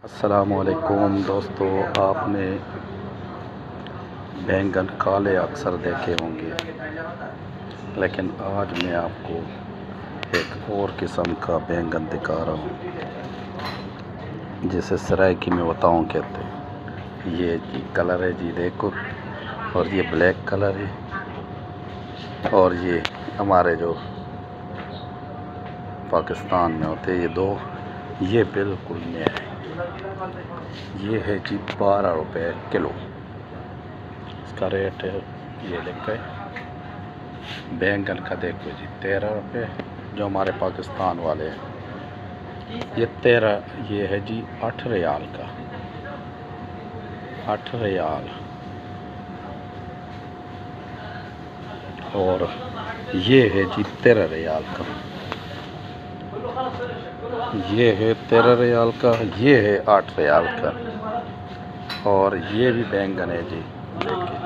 अस्सलामुअलैकुम दोस्तों, आपने बैंगन काले अक्सर देखे होंगे, लेकिन आज मैं आपको एक और किस्म का बैंगन दिखा रहा हूँ जिसे सराइकी में बताऊँ कहते हैं। ये जी कलर है जी, देखो, और ये ब्लैक कलर है, और ये हमारे जो पाकिस्तान में होते हैं ये दो, ये बिल्कुल नया है। ये है जी 12 रुपये किलो इसका रेट है। ये लिखा है बैंगन का, देखो जी 13 रुपये जो हमारे पाकिस्तान वाले हैं। ये 13, ये है जी 8 रियाल का, 8 रियाल। और ये है जी 13 रियाल का, ये है 13 रियाल का, ये है 8 रियाल का। और ये भी बैंगन है जी, देखिए